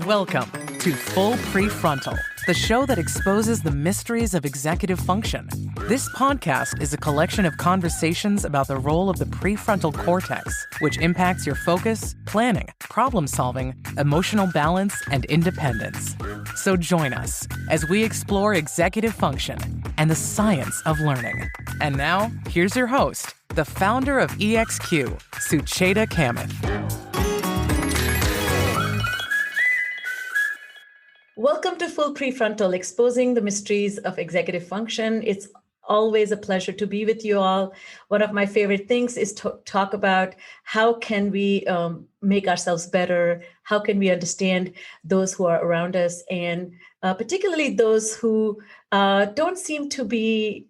Welcome to Full Prefrontal, the show that exposes the mysteries of executive function. This podcast is a collection of conversations about the role of the prefrontal cortex, which impacts your focus, planning, problem-solving, emotional balance, and independence. So join us as we explore executive function and the science of learning. And now, here's your host, the founder of EXQ, Sucheta Kamath. Welcome to Full Prefrontal, exposing the mysteries of executive function. It's always a pleasure to be with you all. One of my favorite things is to talk about how can we make ourselves better, how can we understand those who are around us, and particularly those who don't seem to be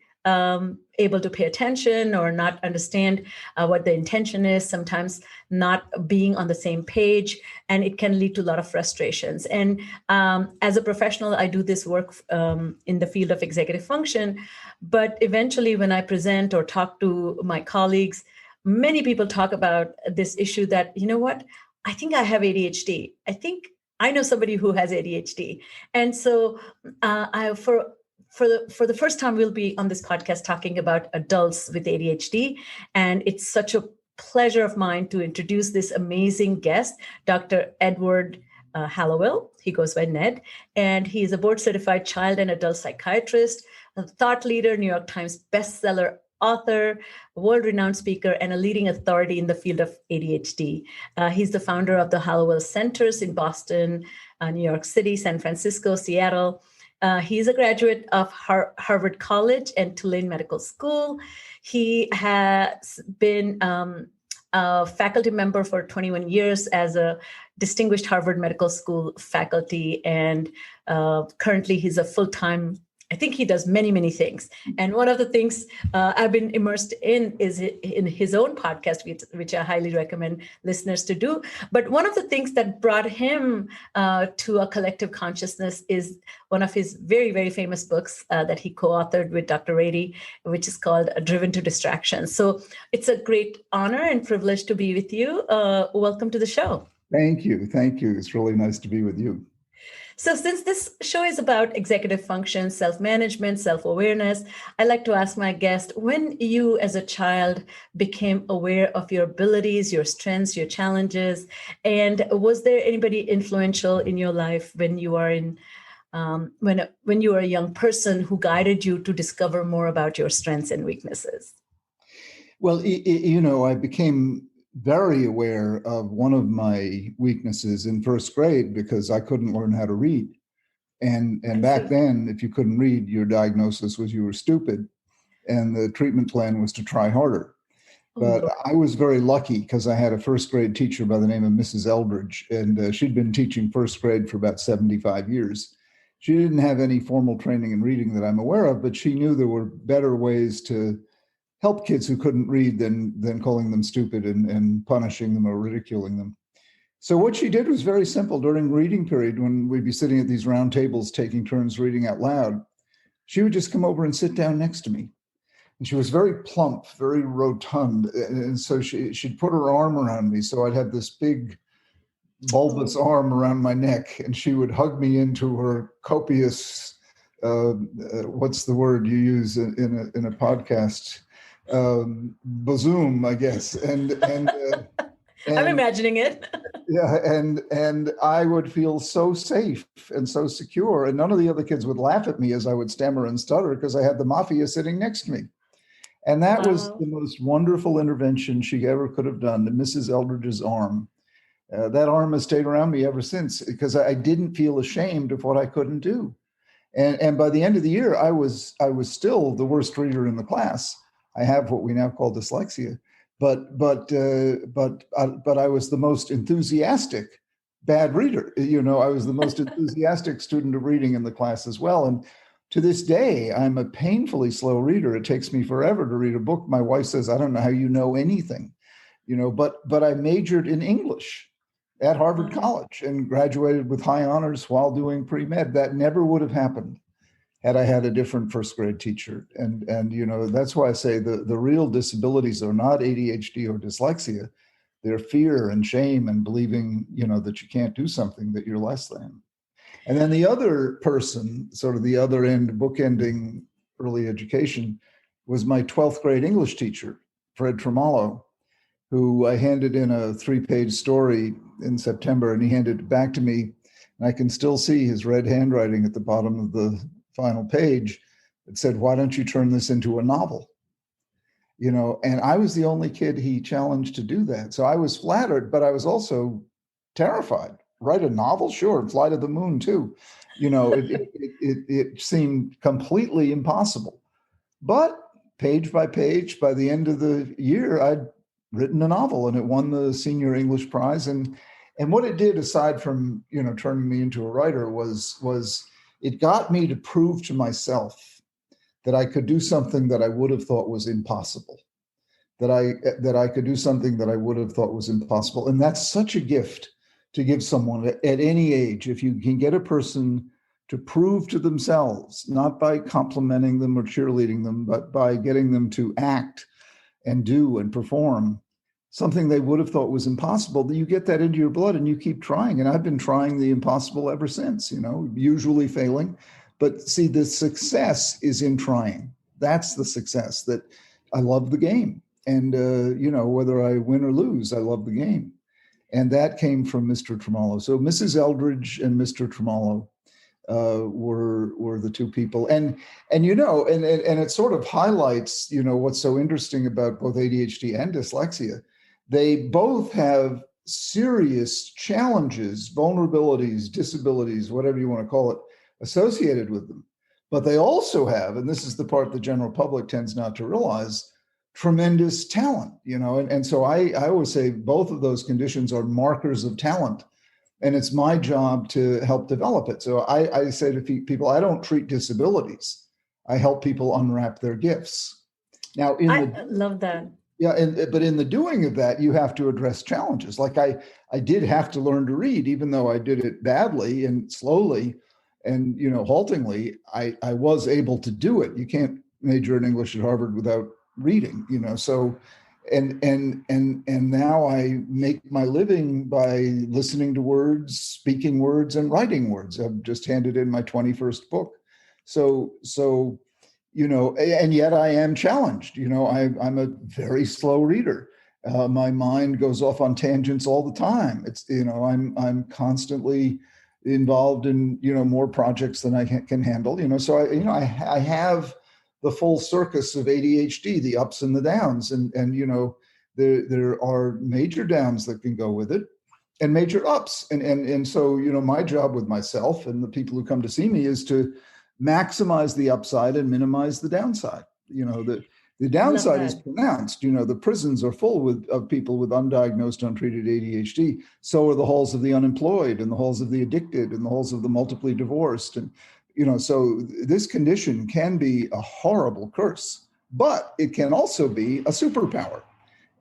able to pay attention or not understand what the intention is, sometimes not being on the same page, and it can lead to a lot of frustrations. And as a professional, I do this work in the field of executive function, but eventually when I present or talk to my colleagues, many people talk about this issue that, you know what, I think I have ADHD. I think I know somebody who has ADHD. And so for the first time, we'll be on this podcast talking about adults with ADHD. And it's such a pleasure of mine to introduce this amazing guest, Dr. Edward Hallowell. He goes by Ned, and he is a board-certified child and adult psychiatrist, a thought leader, New York Times bestseller author, world-renowned speaker, and a leading authority in the field of ADHD. He's the founder of the Hallowell Centers in Boston, New York City, San Francisco, Seattle. He's a graduate of Harvard College and Tulane Medical School. He has been a faculty member for 21 years as a distinguished Harvard Medical School faculty, and currently he's a full-time, I think he does many, many things. And one of the things I've been immersed in is in his own podcast, which I highly recommend listeners to do. But one of the things that brought him to a collective consciousness is one of his very, very famous books that he co-authored with Dr. Rady, which is called Driven to Distraction. So it's a great honor and privilege to be with you. Welcome to the show. Thank you. Thank you. It's really nice to be with you. So since this show is about executive function, self-management, self-awareness, I like to ask my guest, when you as a child became aware of your abilities, your strengths, your challenges, and was there anybody influential in your life when you are when you were a young person who guided you to discover more about your strengths and weaknesses? Well, I became very aware of one of my weaknesses in first grade because I couldn't learn how to read. And back then, if you couldn't read, your diagnosis was you were stupid. And the treatment plan was to try harder. But I was very lucky because I had a first grade teacher by the name of Mrs. Eldridge, and she'd been teaching first grade for about 75 years. She didn't have any formal training in reading that I'm aware of, but she knew there were better ways to help kids who couldn't read than calling them stupid and punishing them or ridiculing them. So what she did was very simple. During reading period, when we'd be sitting at these round tables taking turns reading out loud, she would just come over and sit down next to me. And she was very plump, very rotund. And so she'd put her arm around me. So I'd have this big bulbous arm around my neck, and she would hug me into her copious, what's the word you use in a podcast? Bosom, I guess, and I'm imagining it. Yeah, and I would feel so safe and so secure, and none of the other kids would laugh at me as I would stammer and stutter because I had the mafia sitting next to me. And that was the most wonderful intervention she ever could have done, to Mrs. Eldridge's arm. That arm has stayed around me ever since because I didn't feel ashamed of what I couldn't do. And by the end of the year, I was still the worst reader in the class. I have what we now call dyslexia, but I was the most enthusiastic bad reader. I was the most enthusiastic student of reading in the class as well. And to this day, I'm a painfully slow reader. It takes me forever to read a book. My wife says, "I don't know how you know anything," But I majored in English at Harvard College and graduated with high honors while doing pre-med. That never would have happened had I had a different first grade teacher. And that's why I say the real disabilities are not ADHD or dyslexia. their fear and shame and believing, that you can't do something, that you're less than. And then the other person, sort of the other end, bookending early education, was my 12th grade English teacher, Fred Tremolo, who I handed in a 3-page story in September, and he handed it back to me. And I can still see his red handwriting at the bottom of the final page. It said, "Why don't you turn this into a novel?" And I was the only kid he challenged to do that. So I was flattered, but I was also terrified. Write a novel? Sure. Fly to the moon too. It seemed completely impossible. But page by page, by the end of the year, I'd written a novel, and it won the senior English prize. And what it did, aside from, turning me into a writer, was it got me to prove to myself that I could do something that I would have thought was impossible, that I could do something that I would have thought was impossible. And that's such a gift to give someone at any age. If you can get a person to prove to themselves, not by complimenting them or cheerleading them, but by getting them to act and do and perform something they would have thought was impossible, that you get that into your blood and you keep trying. And I've been trying the impossible ever since, usually failing. But see, the success is in trying. That's the success, that I love the game. And, whether I win or lose, I love the game. And that came from Mr. Tremolo. So Mrs. Eldridge and Mr. Tremolo were the two people. And it sort of highlights, what's so interesting about both ADHD and dyslexia. They both have serious challenges, vulnerabilities, disabilities, whatever you want to call it, associated with them. But they also have, and this is the part the general public tends not to realize, tremendous talent, and so I always say both of those conditions are markers of talent, and it's my job to help develop it. So I say to people, I don't treat disabilities. I help people unwrap their gifts. Now, I love that. Yeah, but in the doing of that, you have to address challenges. Like I did have to learn to read, even though I did it badly and slowly and haltingly. I was able to do it. You can't major in English at Harvard without reading, so and now I make my living by listening to words, speaking words, and writing words. I've just handed in my 21st book. So and yet I am challenged. I'm a very slow reader. My mind goes off on tangents all the time. It's I'm constantly involved in more projects than I can handle. So I have the full circus of ADHD, the ups and the downs, and there are major downs that can go with it, and major ups, and so my job with myself and the people who come to see me is to maximize the upside and minimize the downside. The downside is pronounced. The prisons are full of people with undiagnosed, untreated ADHD. So are the halls of the unemployed, and the halls of the addicted, and the halls of the multiply divorced, and so this condition can be a horrible curse, but it can also be a superpower.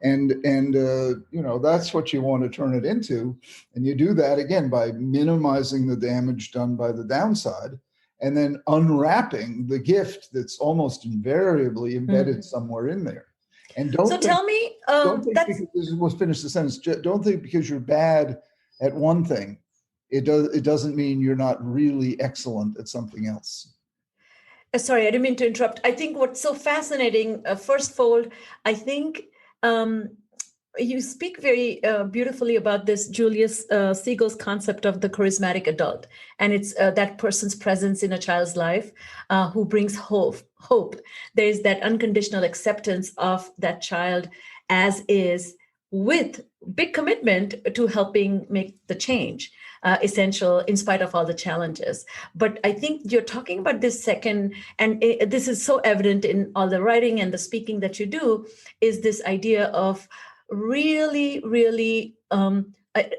And that's what you want to turn it into. And you do that, again, by minimizing the damage done by the downside, and then unwrapping the gift that's almost invariably embedded somewhere in there. And we'll finish the sentence. Don't think because you're bad at one thing, it doesn't mean you're not really excellent at something else. Sorry, I didn't mean to interrupt. I think what's so fascinating, first fold, I think you speak very beautifully about this Julius Siegel's concept of the charismatic adult. And it's that person's presence in a child's life who brings hope. There's that unconditional acceptance of that child as is, with big commitment to helping make the change essential in spite of all the challenges. But I think you're talking about this second, and this is so evident in all the writing and the speaking that you do, is this idea of really, really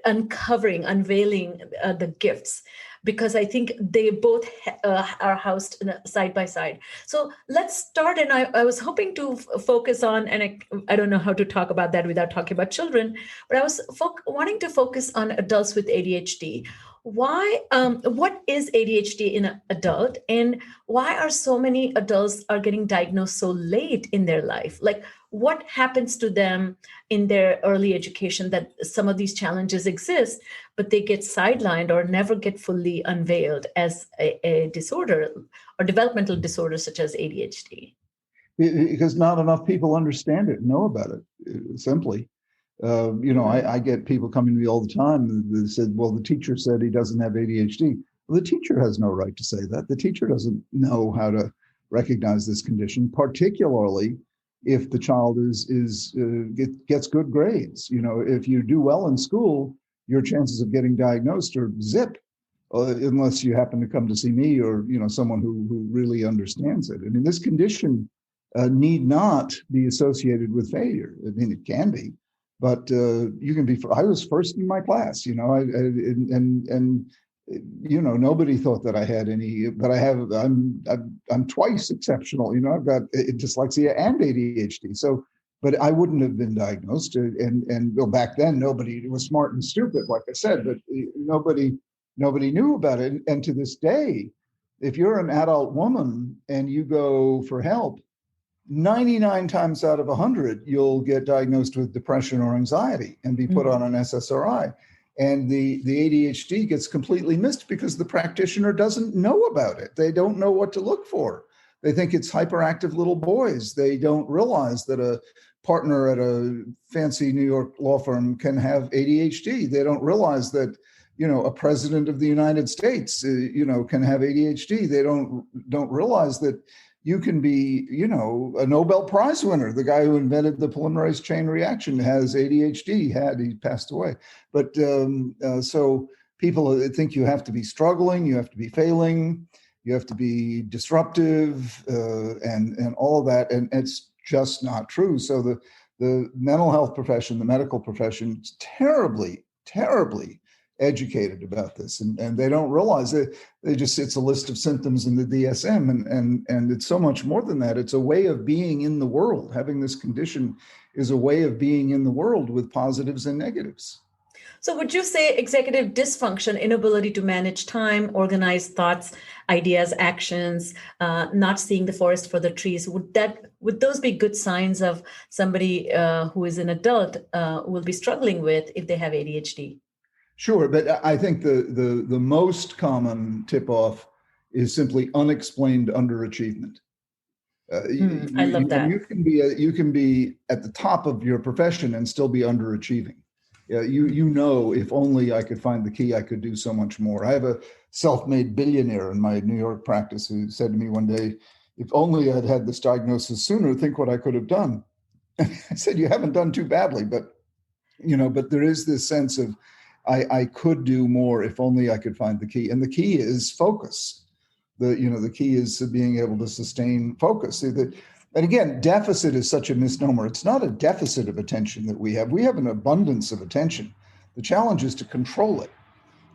unveiling the gifts, because I think they both are housed side by side. So let's start. And I was hoping to focus on, and I don't know how to talk about that without talking about children, but I was wanting to focus on adults with ADHD. Why? What is ADHD in an adult, and why are so many adults are getting diagnosed so late in their life? Like, what happens to them in their early education that some of these challenges exist, but they get sidelined or never get fully unveiled as a disorder or developmental disorder such as ADHD? Because not enough people understand it, know about it, simply. I get people coming to me all the time that said, well, the teacher said he doesn't have ADHD. Well, the teacher has no right to say that. The teacher doesn't know how to recognize this condition, particularly if the child gets good grades. If you do well in school, your chances of getting diagnosed are zip, unless you happen to come to see me or someone who really understands it. I mean, this condition need not be associated with failure. I mean, it can be, but you can be. I was first in my class, nobody thought that I had any, but I'm twice exceptional. I've got dyslexia and ADHD. So, but I wouldn't have been diagnosed. And back then, nobody was smart and stupid, like I said, but nobody knew about it. And to this day, if you're an adult woman and you go for help, 99 times out of 100, you'll get diagnosed with depression or anxiety and be put on an SSRI. And the ADHD gets completely missed because the practitioner doesn't know about it. They don't know what to look for. They think it's hyperactive little boys. They don't realize that a partner at a fancy New York law firm can have ADHD. They don't realize that, a president of the United States, can have ADHD. They don't realize that you can be, a Nobel Prize winner. The guy who invented the polymerase chain reaction has ADHD. He passed away. But so people think you have to be struggling, you have to be failing, you have to be disruptive, and all of that. And it's just not true. So the mental health profession, the medical profession, is terribly, terribly educated about this, and they don't realize it. It's a list of symptoms in the DSM, and it's so much more than that. It's a way of being in the world. Having this condition is a way of being in the world with positives and negatives. So would you say executive dysfunction, inability to manage time, organize thoughts, ideas, actions, not seeing the forest for the trees, would those be good signs of somebody who is an adult will be struggling with if they have ADHD? Sure, but I think the most common tip-off is simply unexplained underachievement. I love that. You can be at the top of your profession and still be underachieving. If only I could find the key, I could do so much more. I have a self-made billionaire in my New York practice who said to me one day, if only I'd had this diagnosis sooner, think what I could have done. I said, you haven't done too badly, but there is this sense of, I could do more if only I could find the key. And the key is focus. The key is being able to sustain focus. And again, deficit is such a misnomer. It's not a deficit of attention that we have. We have an abundance of attention. The challenge is to control it.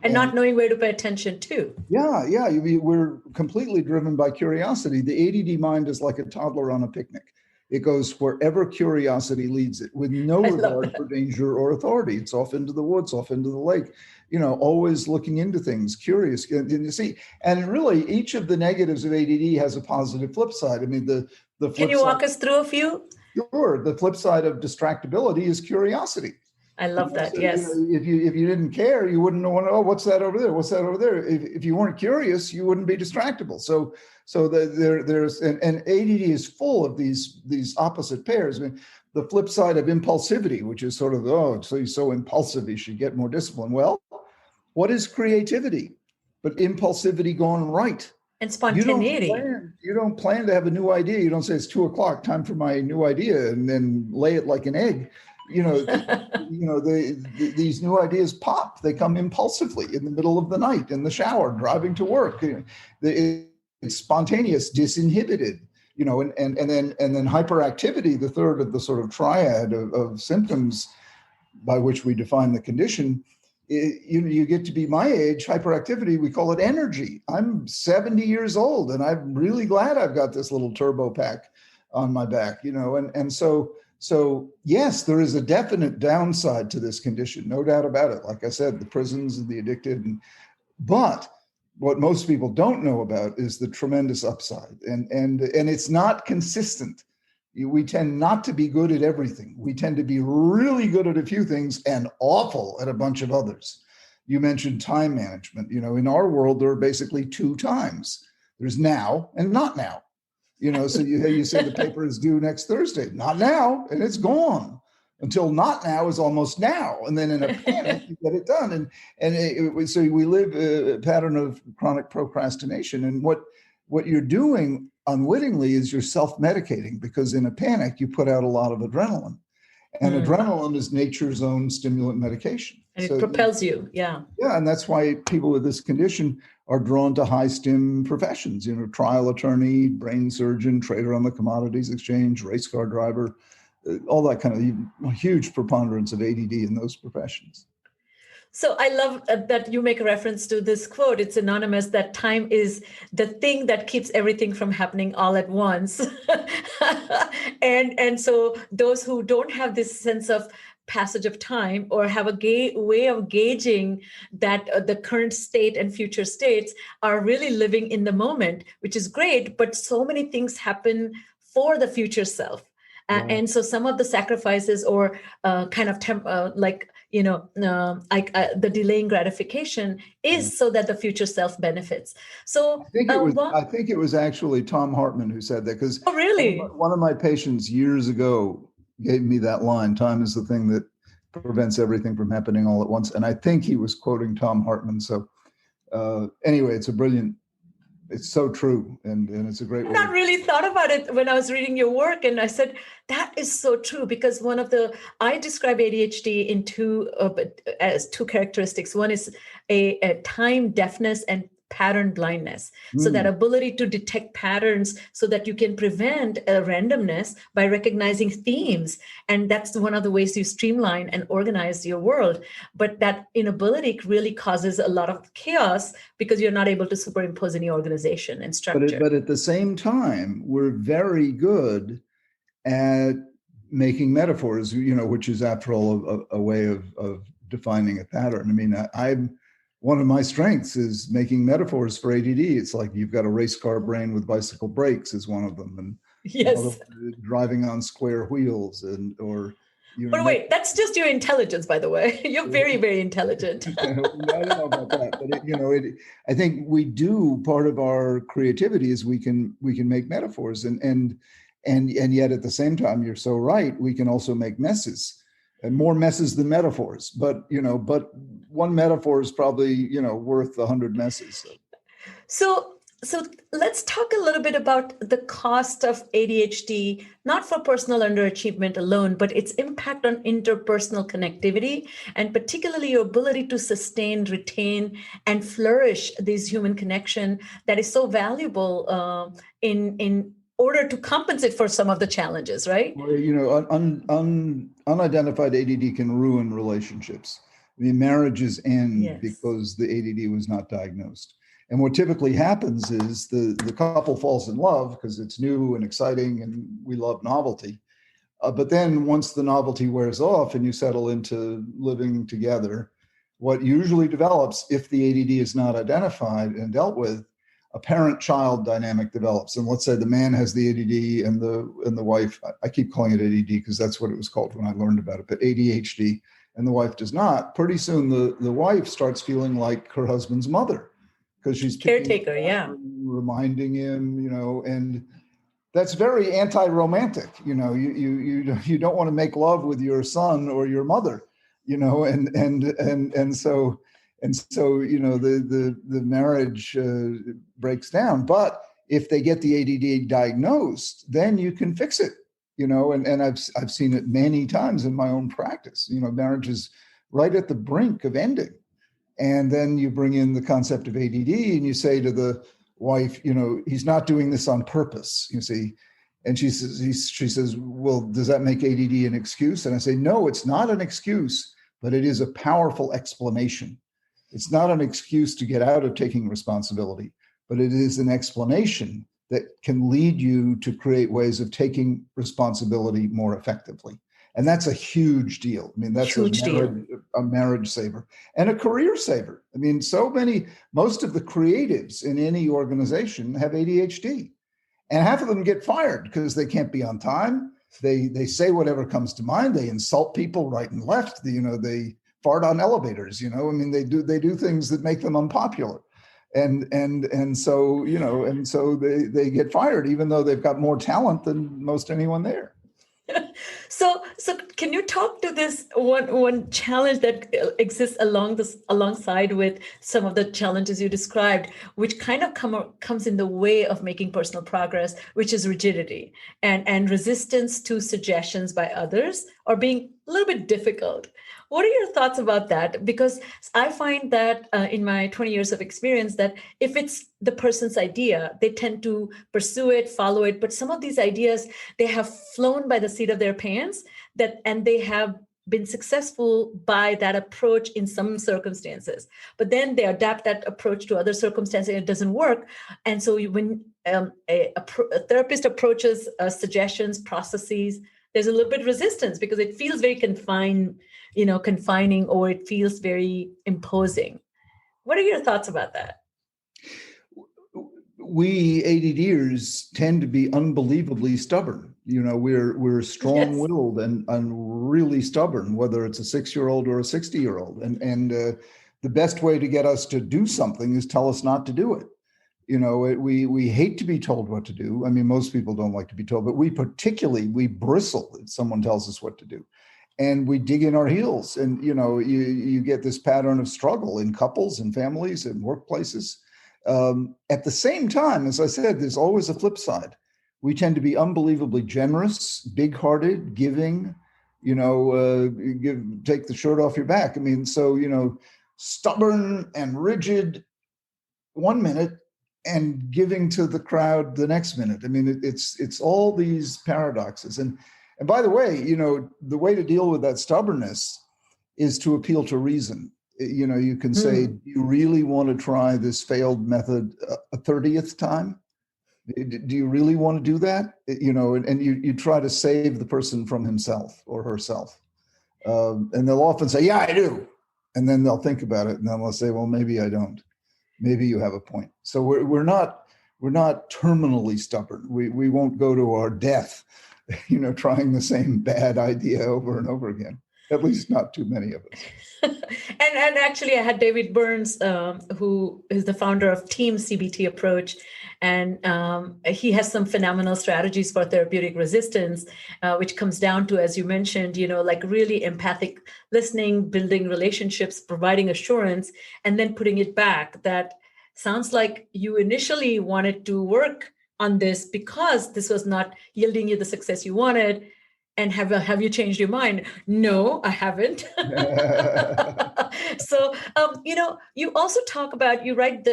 And not knowing where to pay attention to. Yeah. We're completely driven by curiosity. The ADD mind is like a toddler on a picnic. It goes wherever curiosity leads it, with no regard for danger or authority. It's off into the woods, off into the lake, always looking into things, curious. And you see, and really each of the negatives of ADD has a positive flip side. I mean, the flip Can you walk us through a few? Sure. The flip side of distractibility is curiosity. I love that. Yes. If you didn't care, you wouldn't know. What's that over there? What's that over there? If you weren't curious, you wouldn't be distractible. So there's and ADD is full of these opposite pairs. I mean, the flip side of impulsivity, which is sort of so he's so impulsive, he should get more discipline. Well, what is creativity but impulsivity gone right? And spontaneity. You don't plan to have a new idea. You don't say it's 2:00, time for my new idea, and then lay it like an egg. These new ideas pop. They come impulsively in the middle of the night, in the shower, driving to work. It's spontaneous, disinhibited. And then hyperactivity, the third of the sort of triad of symptoms by which we define the condition. You get to be my age, hyperactivity, we call it energy. I'm 70 years old, and I'm really glad I've got this little turbo pack on my back. So yes, there is a definite downside to this condition, no doubt about it. Like I said, the prisons and the addicted, but what most people don't know about is the tremendous upside, and it's not consistent. We tend not to be good at everything. We tend to be really good at a few things and awful at a bunch of others. You mentioned time management. In our world, there are basically two times. There's now and not now. So you say the paper is due next Thursday. Not now, and it's gone. Until not now is almost now. And then in a panic, you get it done. So we live a pattern of chronic procrastination. And what you're doing unwittingly is you're self-medicating, because in a panic, you put out a lot of adrenaline. And adrenaline is nature's own stimulant medication. And it propels you, yeah. Yeah, and that's why people with this condition are drawn to high stim professions, trial attorney, brain surgeon, trader on the commodities exchange, race car driver, all that kind of huge preponderance of ADD in those professions. So I love that you make a reference to this quote. It's anonymous, that time is the thing that keeps everything from happening all at once. and so those who don't have this sense of passage of time, or have a way of gauging that the current state and future states, are really living in the moment, which is great. But so many things happen for the future self. And so some of the sacrifices, or kind of the delaying gratification, is so that the future self benefits. So I think it was actually Tom Hartman who said that, because really? One of my patients years ago gave me that line: time is the thing that prevents everything from happening all at once. And I think he was quoting Tom Hartman. So anyway, it's so true. And it's a great way. I've not really thought about it when I was reading your work. And I said, that is so true, because I describe ADHD in as two characteristics. One is a time deafness and pattern blindness. So that ability to detect patterns so that you can prevent randomness by recognizing themes. And that's one of the ways you streamline and organize your world. But that inability really causes a lot of chaos, because you're not able to superimpose any organization and structure. But at the same time, we're very good at making metaphors, which is, after all, a way of defining a pattern. I mean, one of my strengths is making metaphors for ADD. It's like, you've got a race car brain with bicycle brakes is one of them, and yes, driving on square wheels, But wait, that's just your intelligence, by the way. You're very, very intelligent. I don't know about that, but I think we do. Part of our creativity is we can make metaphors, and yet at the same time, you're so right, we can also make messes. And more messes than metaphors, but one metaphor is probably worth 100 messes. So let's talk a little bit about the cost of ADHD, not for personal underachievement alone, but its impact on interpersonal connectivity, and particularly your ability to sustain, retain, and flourish this human connection that is so valuable in order to compensate for some of the challenges, right? Well, unidentified ADD can ruin relationships. I mean, marriages end because the ADD was not diagnosed. And what typically happens is the couple falls in love because it's new and exciting and we love novelty. But then once the novelty wears off and you settle into living together, what usually develops, if the ADD is not identified and dealt with, a parent-child dynamic develops. And let's say the man has the ADD and the wife, I keep calling it ADD because that's what it was called when I learned about it, but ADHD, and the wife does not. Pretty soon the wife starts feeling like her husband's mother because she's caretaker, reminding him, and that's very anti-romantic. You don't want to make love with your son or your mother, and so the marriage breaks down. But if they get the ADD diagnosed, then you can fix it, and I've seen it many times in my own practice. Marriage is right at the brink of ending. And then you bring in the concept of ADD and you say to the wife, he's not doing this on purpose, you see. And she says, well, does that make ADD an excuse? And I say, no, it's not an excuse, but it is a powerful explanation. It's not an excuse to get out of taking responsibility, but it is an explanation that can lead you to create ways of taking responsibility more effectively. And that's a huge deal. I mean, that's a marriage saver and a career saver. I mean, most of the creatives in any organization have ADHD. And half of them get fired because they can't be on time. They say whatever comes to mind. They insult people right and left. They fart on elevators. I mean, they do things that make them unpopular. And so they get fired, even though they've got more talent than most anyone there. So can you talk to this one challenge that exists alongside with some of the challenges you described, which kind of comes in the way of making personal progress, which is rigidity and resistance to suggestions by others, or being a little bit difficult. What are your thoughts about that? Because I find that in my 20 years of experience, that if it's the person's idea, they tend to pursue it, follow it. But some of these ideas, they have flown by the seat of their pants, and they have been successful by that approach in some circumstances. But then they adapt that approach to other circumstances and it doesn't work. And so when a therapist approaches suggestions, processes, there's a little bit of resistance because it feels very confining, or it feels very imposing. What are your thoughts about that? We ADDers tend to be unbelievably stubborn. We're strong-willed and really stubborn, whether it's a 6-year-old or a 60-year-old. And the best way to get us to do something is tell us not to do it. We hate to be told what to do. I mean, most people don't like to be told, but we bristle if someone tells us what to do. And we dig in our heels. And, you get this pattern of struggle in couples and families and workplaces. At the same time, as I said, there's always a flip side. We tend to be unbelievably generous, big-hearted, giving, take the shirt off your back. I mean, so, stubborn and rigid 1 minute and giving to the crowd the next minute. I mean, it's all these paradoxes. And by the way, the way to deal with that stubbornness is to appeal to reason. You can say, do you really want to try this failed method a 30th time? Do you really want to do that? And you try to save the person from himself or herself. And they'll often say, yeah, I do. And then they'll think about it. And then they'll say, well, maybe I don't. Maybe you have a point. So we're not terminally stubborn. We won't go to our death, trying the same bad idea over and over again. At least not too many of us. And actually, I had David Burns, who is the founder of Team CBT approach. And he has some phenomenal strategies for therapeutic resistance, which comes down to, as you mentioned, like really empathic listening, building relationships, providing assurance, and then putting it back. That sounds like you initially wanted to work on this because this was not yielding you the success you wanted. And have you changed your mind? No, I haven't. So, you also talk about, you write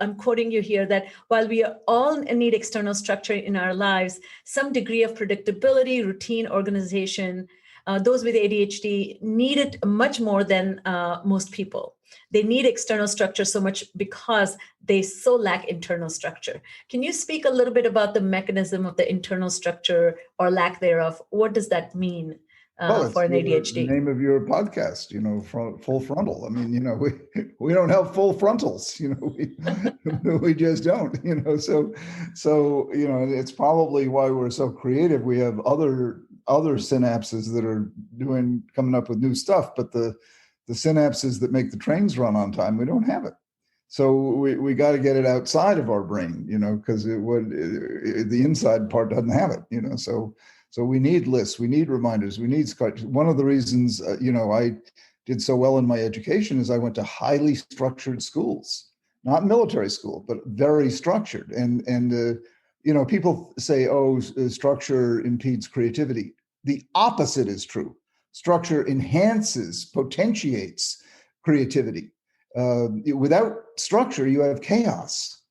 I'm quoting you here, that while we all need external structure in our lives, some degree of predictability, routine, organization, those with ADHD need it much more than most people. They need external structure so much because they so lack internal structure. Can you speak a little bit about the mechanism of the internal structure or lack thereof? What does that mean for an ADHD? The name of your podcast, full frontal. I mean, we don't have full frontals, we just don't, so, it's probably why we're so creative. We have other synapses that are coming up with new stuff, but the synapses that make the trains run on time, we don't have it. So we got to get it outside of our brain, because the inside part doesn't have it, So we need lists, we need reminders, we need one of the reasons, I did so well in my education is I went to highly structured schools, not military school, but very structured. And people say, structure impedes creativity. The opposite is true. Structure enhances, potentiates creativity. Without structure, you have chaos.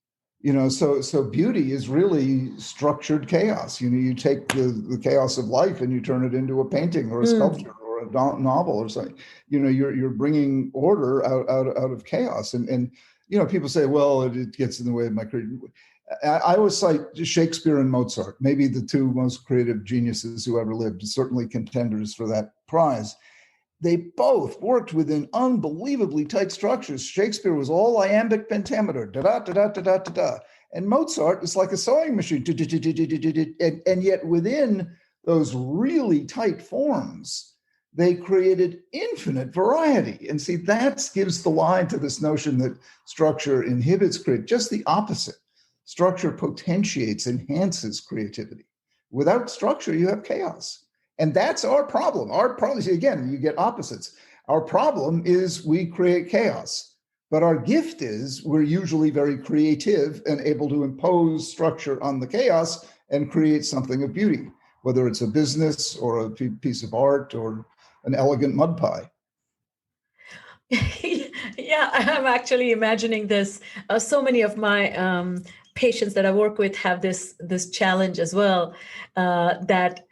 So beauty is really structured chaos. You take the chaos of life and you turn it into a painting or a sculpture or a novel or something. You're bringing order out of chaos. And people say, well, it gets in the way of my creativity. I always cite Shakespeare and Mozart, maybe the two most creative geniuses who ever lived, certainly contenders for that prize. They both worked within unbelievably tight structures. Shakespeare was all iambic pentameter, da-da-da-da-da-da-da. And Mozart is like a sewing machine. And yet within those really tight forms, they created infinite variety. And see, that gives the lie to this notion that structure inhibits creativity. Just the opposite. Structure potentiates, enhances creativity. Without structure, you have chaos. And that's our problem. Our problem is, again, you get opposites. Our problem is we create chaos. But our gift is we're usually very creative and able to impose structure on the chaos and create something of beauty, whether it's a business or a piece of art or an elegant mud pie. Yeah, I'm actually imagining this. So many of my patients that I work with have this challenge as well, that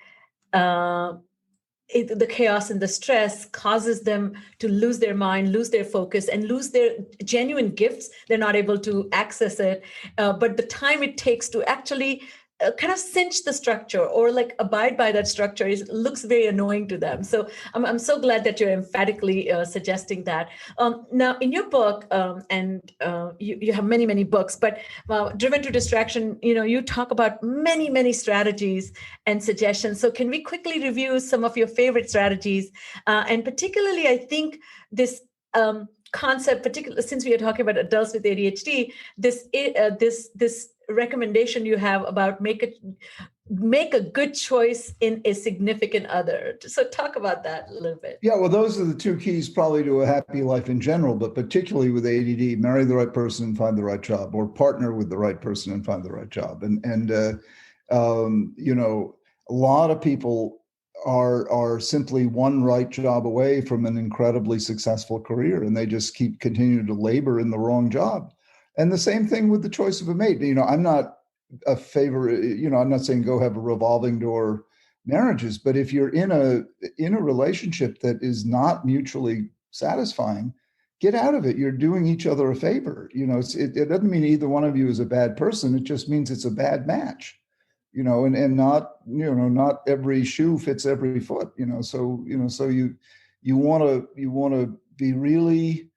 the chaos and the stress causes them to lose their mind, lose their focus, and lose their genuine gifts. They're not able to access it. But the time it takes to actually kind of cinch the structure or like abide by that structure looks very annoying to them. So I'm so glad that you're emphatically suggesting that. Now, in your book, and you have many, many books, but Driven to Distraction, you talk about many, many strategies and suggestions. So can we quickly review some of your favorite strategies? And particularly, I think this concept, particularly since we are talking about adults with ADHD, this recommendation you have about make a good choice in a significant other. So talk about that a little bit. Yeah, well, those are the two keys probably to a happy life in general, but particularly with ADD, marry the right person and find the right job, or partner with the right person and find the right job. And a lot of people are simply one right job away from an incredibly successful career, and they just continue to labor in the wrong job. And the same thing with the choice of a mate. I'm not a favor, I'm not saying go have a revolving door marriages, but if you're in a relationship that is not mutually satisfying, get out of it. You're doing each other a favor. It doesn't mean either one of you is a bad person. It just means it's a bad match. And not every shoe fits every foot. So you want to be really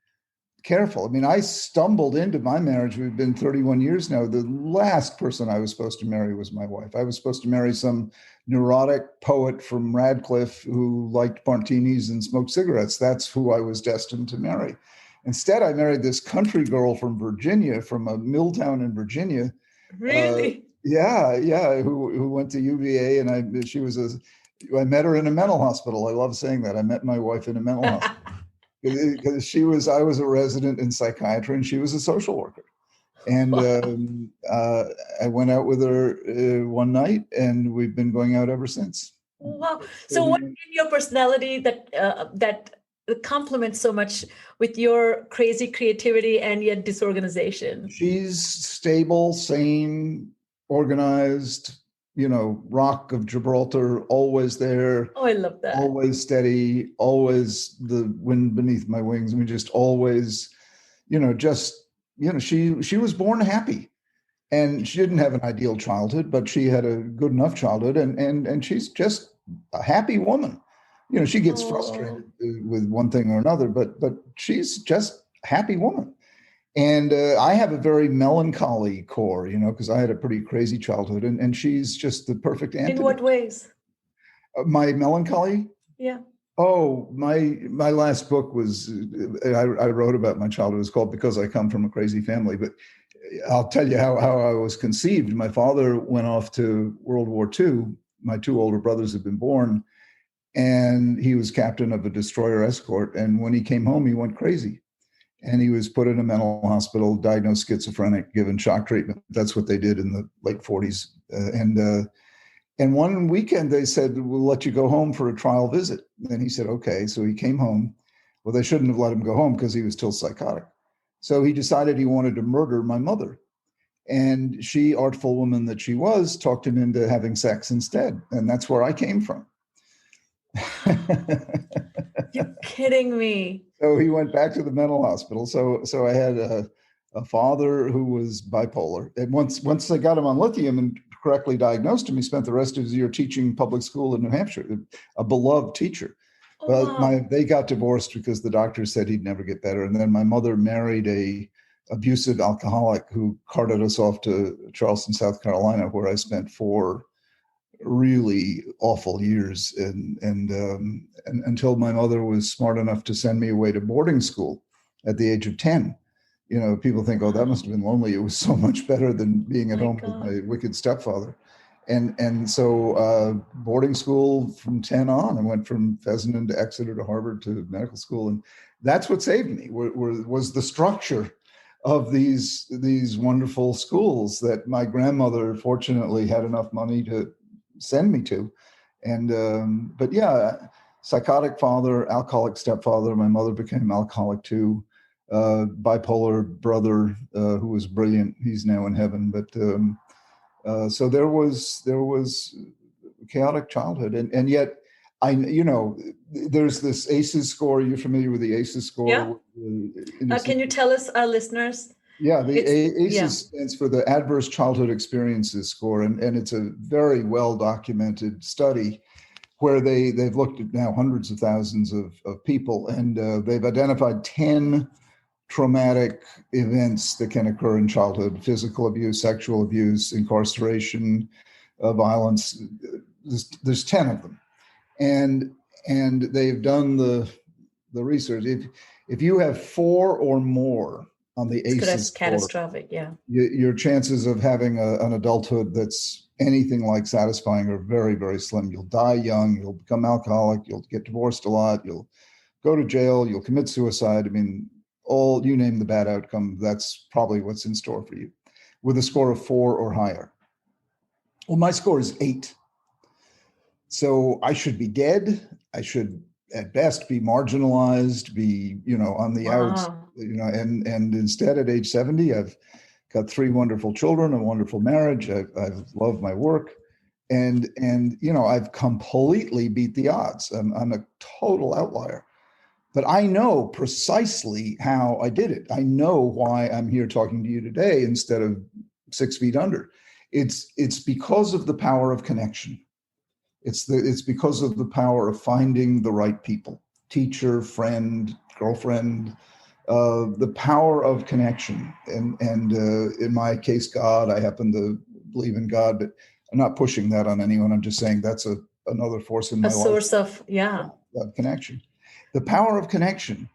careful. I mean, I stumbled into my marriage. We've been 31 years now. The last person I was supposed to marry was my wife. I was supposed to marry some neurotic poet from Radcliffe who liked martinis and smoked cigarettes. That's who I was destined to marry. Instead, I married this country girl from Virginia, from a mill town in Virginia. Really? Yeah, who went to UVA, and I met her in a mental hospital. I love saying that. I met my wife in a mental hospital. Because I was a resident in psychiatry and she was a social worker. And I went out with her one night and we've been going out ever since. Wow. So what in your personality that complements so much with your crazy creativity and yet disorganization? She's stable, sane, organized, Rock of Gibraltar, always there. Oh, I love that. Always steady, always the wind beneath my wings. I mean, just always, she was born happy, and she didn't have an ideal childhood, but she had a good enough childhood, and she's just a happy woman. She gets frustrated with one thing or another, but she's just a happy woman. And I have a very melancholy core, because I had a pretty crazy childhood, and she's just the perfect antidote. In what ways? My melancholy? Yeah. Oh, my last book was, I wrote about my childhood. It was called Because I Come from a Crazy Family. But I'll tell you how I was conceived. My father went off to World War II. My two older brothers had been born, and he was captain of a destroyer escort. And when he came home, he went crazy. And he was put in a mental hospital, diagnosed schizophrenic, given shock treatment. That's what they did in the late 40s. And one weekend they said, we'll let you go home for a trial visit. And he said, okay. So he came home. Well, they shouldn't have let him go home because he was still psychotic. So he decided he wanted to murder my mother. And she, artful woman that she was, talked him into having sex instead. And that's where I came from. You're kidding me. So he went back to the mental hospital. So I had a father who was bipolar. And once I got him on lithium and correctly diagnosed him, he spent the rest of his year teaching public school in New Hampshire, a beloved teacher. Oh, But wow. they got divorced because the doctor said he'd never get better. And then my mother married a abusive alcoholic who carted us off to Charleston, South Carolina, where I spent 4 really awful years. And until my mother was smart enough to send me away to boarding school at the age of 10. People think, oh, that must have been lonely. It was so much better than being at My home with God. my wicked stepfather. And so boarding school from 10 on, I went from Fessenden to Exeter to Harvard to medical school. And that's what saved me was the structure of these wonderful schools that my grandmother fortunately had enough money to send me to. But yeah, psychotic father, alcoholic stepfather. My mother became alcoholic too. Bipolar brother who was brilliant. He's now in heaven. But so there was chaotic childhood, and yet there's this ACEs score. You're familiar with the ACEs Yeah. score? Can you tell us, our listeners? Yeah, the Yeah. ACEs stands for the Adverse Childhood Experiences Score, and it's a very well documented study where they've looked at now hundreds of thousands of people, and they've identified 10 traumatic events that can occur in childhood: physical abuse, sexual abuse, incarceration, violence. There's 10 of them, and they've done the research. If you have 4 or more on the ACEs score, catastrophic. Yeah. your chances of having an adulthood that's anything like satisfying are very, very slim. You'll die young. You'll become alcoholic. You'll get divorced a lot. You'll go to jail. You'll commit suicide. I mean, you name the bad outcome, that's probably what's in store for you, with a score of 4 or higher. Well, my score is 8. So I should be dead. I should at best be marginalized, be, on the outs, and instead at age 70, I've got 3 wonderful children, a wonderful marriage. I love my work. And I've completely beat the odds. I'm a total outlier. But I know precisely how I did it. I know why I'm here talking to you today instead of 6 feet under. It's because of the power of connection. It's because of the power of finding the right people, teacher, friend, girlfriend, the power of connection. And in my case, God. I happen to believe in God, but I'm not pushing that on anyone. I'm just saying that's another force in my life. A source of, yeah. Connection. The power of connection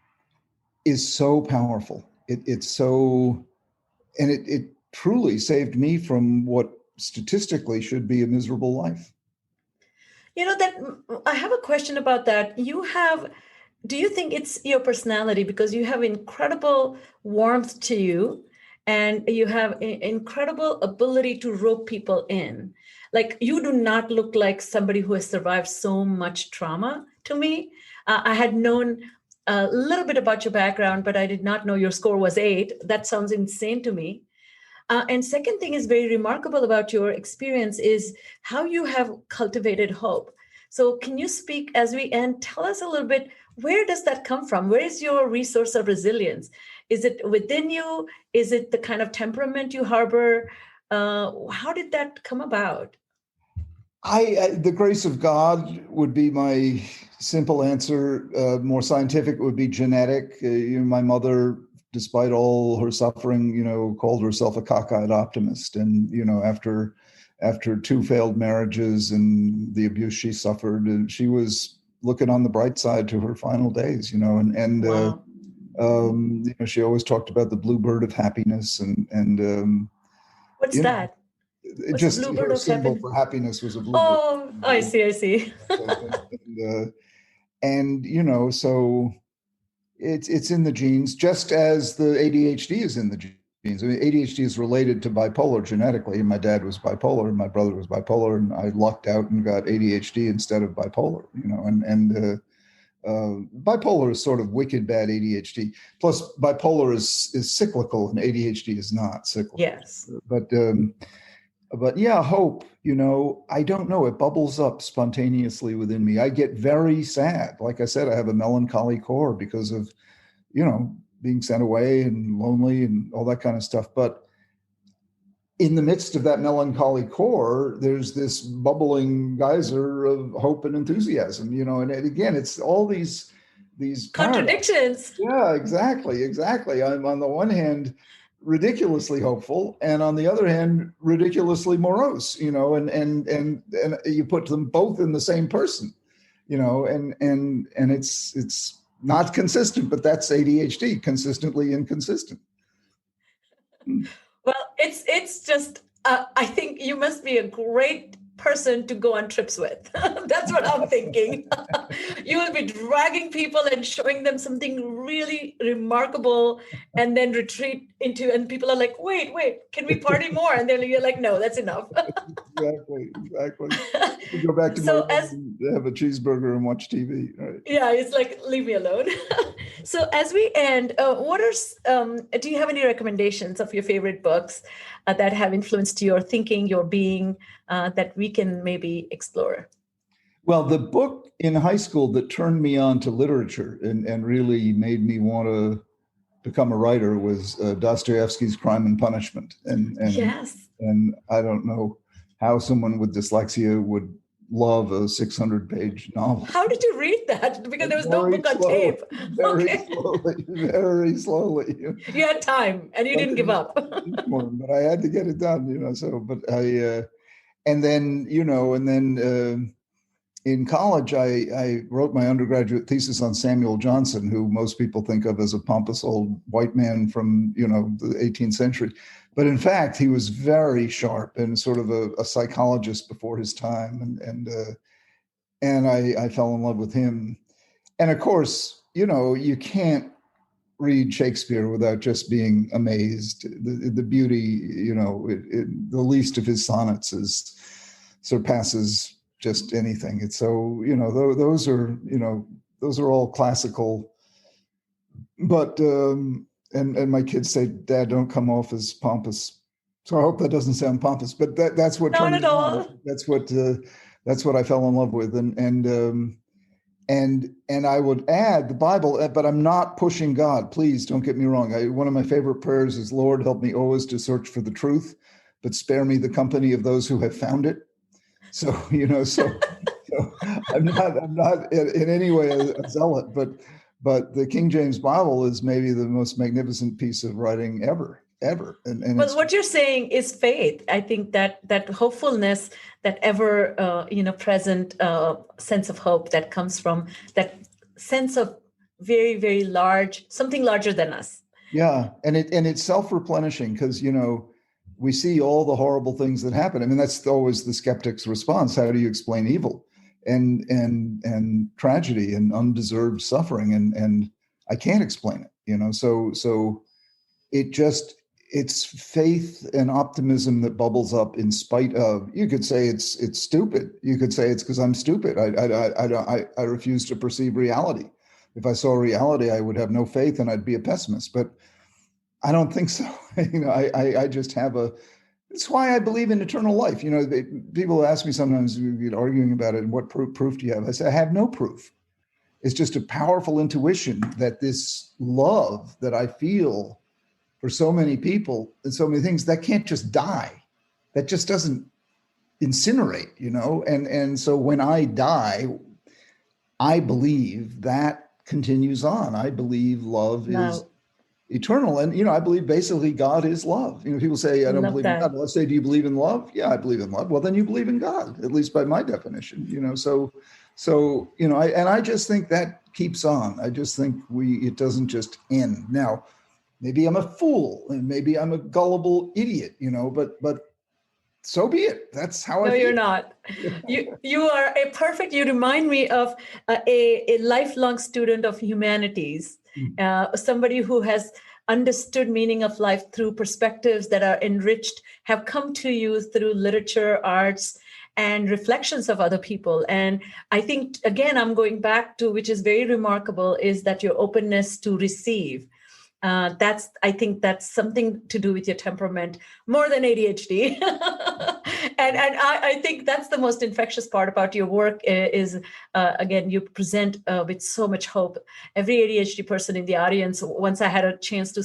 is so powerful. It's so, and it truly saved me from what statistically should be a miserable life. That I have a question about that. Do you think it's your personality, because you have incredible warmth to you and you have incredible ability to rope people in? Like, you do not look like somebody who has survived so much trauma to me. I had known a little bit about your background, but I did not know your score was 8. That sounds insane to me. And second thing is very remarkable about your experience is how you have cultivated hope. So can you speak as we end, tell us a little bit, where does that come from? Where is your resource of resilience? Is it within you? Is it the kind of temperament you harbor? How did that come about? The grace of God would be my simple answer. More scientific would be genetic. My mother, despite all her suffering, called herself a cockeyed optimist. And, after 2 failed marriages and the abuse she suffered, and she was looking on the bright side to her final days, Wow. She always talked about the bluebird of happiness and What's that? What's just the bluebird her of symbol heaven? for happiness was a bluebird. Oh, I see. So it's in the genes, just as the ADHD is in the genes. I mean, ADHD is related to bipolar genetically. My dad was bipolar, and my brother was bipolar, and I lucked out and got ADHD instead of bipolar. Bipolar is sort of wicked bad ADHD. Plus, bipolar is cyclical, and ADHD is not cyclical. Yes. But yeah, hope, I don't know. It bubbles up spontaneously within me. I get very sad. Like I said, I have a melancholy core because of, being sent away and lonely and all that kind of stuff. But in the midst of that melancholy core, there's this bubbling geyser of hope and enthusiasm, and again, it's all these contradictions. Yeah, exactly. I'm on the one hand ridiculously hopeful, and on the other hand ridiculously morose, and you put them both in the same person, and it's not consistent, but that's ADHD, consistently inconsistent. Well, it's just, I think you must be a great person to go on trips with. That's what I'm thinking. You will be dragging people and showing them something really remarkable, and then retreat into, and people are like, wait, can we party more? And then you're like, no, that's enough. Exactly. You go back to my room and have a cheeseburger and watch TV. Right? Yeah, it's like, leave me alone. So as we end, do you have any recommendations of your favorite books that have influenced your thinking, your being, that we can maybe explore? Well, the book in high school that turned me on to literature and really made me want to become a writer was Dostoevsky's Crime and Punishment. And yes. And I don't know how someone with dyslexia would love a 600-page novel. How did you read that? Because there was no book on tape. Very slowly. You had time and you didn't give up. But I had to get it done, so, but and then in college, I wrote my undergraduate thesis on Samuel Johnson, who most people think of as a pompous old white man from, the 18th century. But in fact, he was very sharp and sort of a psychologist before his time. And I fell in love with him. And of course, you can't read Shakespeare without just being amazed. The beauty, the least of his sonnets surpasses just anything. It's so, those are all classical, but, and my kids say, Dad, don't come off as pompous. So I hope that doesn't sound pompous, but that's what not at all. That's what I fell in love with. And I would add the Bible, but I'm not pushing God. Please don't get me wrong. One of my favorite prayers is, Lord, help me always to search for the truth, but spare me the company of those who have found it. So, so I'm not in any way a zealot, but the King James Bible is maybe the most magnificent piece of writing ever. And well, what you're saying is faith. I think that hopefulness, that ever, present sense of hope that comes from that sense of very, very large, something larger than us. Yeah. And it's self-replenishing because, we see all the horrible things that happen. I mean, that's always the skeptic's response. How do you explain evil and tragedy and undeserved suffering? And I can't explain it, so it's faith and optimism that bubbles up in spite of, you could say it's stupid. You could say it's because I'm stupid. I refuse to perceive reality. If I saw reality, I would have no faith and I'd be a pessimist, but I don't think so. I just have it's why I believe in eternal life. People ask me sometimes, we get arguing about it, and what proof do you have? I say, I have no proof. It's just a powerful intuition that this love that I feel for so many people and so many things, that can't just die. That just doesn't incinerate, and so when I die, I believe that continues on. I believe love is eternal. And, I believe basically God is love. People say, I don't believe in God. Let's say, do you believe in love? Yeah, I believe in love. Well, then you believe in God, at least by my definition, so, I just think that keeps on. I just think it doesn't just end. Now, maybe I'm a fool and maybe I'm a gullible idiot, but so be it. That's how I feel. No, you're not. You are you remind me of a lifelong student of humanities, somebody who has understood meaning of life through perspectives that are enriched, have come to you through literature, arts, and reflections of other people. And I think, again, I'm going back to, which is very remarkable, is that your openness to receive. I think that's something to do with your temperament more than ADHD. and I think that's the most infectious part about your work is again, you present with so much hope. Every ADHD person in the audience, once I had a chance to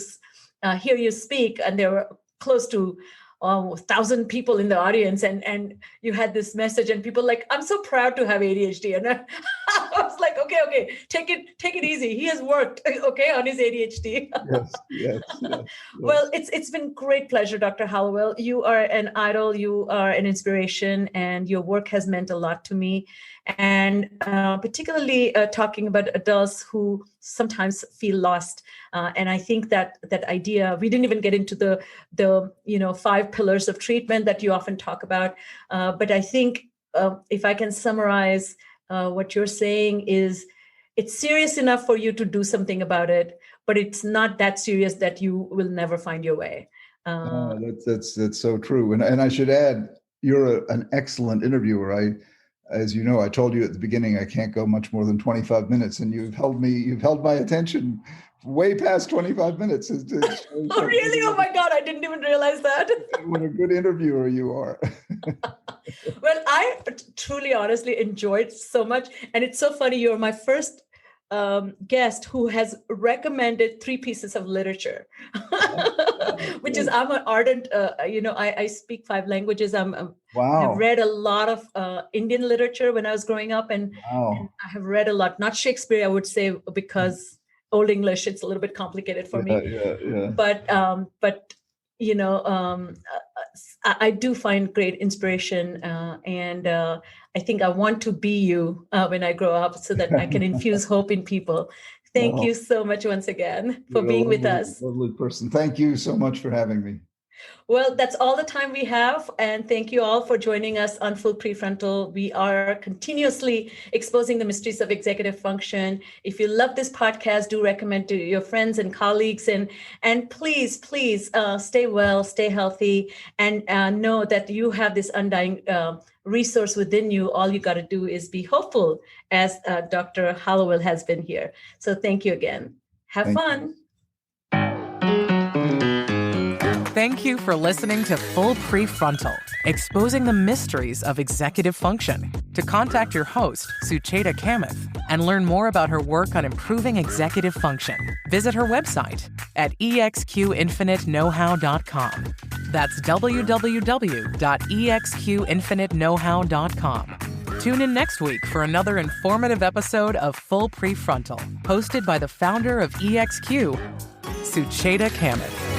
hear you speak, and they were close to 1,000 people in the audience, and you had this message, and people like, I'm so proud to have ADHD. And I was like, okay, take it easy. He has worked, okay, on his ADHD. Yes. Well, it's been great pleasure, Dr. Hallowell. You are an idol, you are an inspiration, and your work has meant a lot to me. And particularly talking about adults who sometimes feel lost. And I think that idea, we didn't even get into the 5 pillars of treatment that you often talk about. But I think if I can summarize what you're saying is, it's serious enough for you to do something about it, but it's not that serious that you will never find your way. That's so true. And I should add, you're an excellent interviewer. As you know, I told you at the beginning, I can't go much more than 25 minutes, and you've held my attention way past 25 minutes. Oh, really? Oh my God, I didn't even realize that. What a good interviewer you are. Well, I truly, honestly enjoyed so much. And it's so funny. You're my first guest who has recommended 3 pieces of literature, which is, I'm an ardent, I speak 5 languages. Wow. I've read a lot of Indian literature when I was growing up, and I have read a lot, not Shakespeare, I would say, because Old English, it's a little bit complicated for me. Yeah. But I do find great inspiration, and I think I want to be you when I grow up, so that I can infuse hope in people. Thank you so much once again for being with us. Lovely person. Thank you so much for having me. Well, that's all the time we have. And thank you all for joining us on Full Prefrontal. We are continuously exposing the mysteries of executive function. If you love this podcast, do recommend to your friends and colleagues. And please stay well, stay healthy, and know that you have this undying resource within you. All you got to do is be hopeful, as Dr. Hallowell has been here. So thank you again. Have fun. Thank you for listening to Full Prefrontal, exposing the mysteries of executive function. To contact your host, Sucheta Kamath, and learn more about her work on improving executive function, visit her website at exqinfiniteknowhow.com. That's www.exqinfiniteknowhow.com. Tune in next week for another informative episode of Full Prefrontal, hosted by the founder of EXQ, Sucheta Kamath.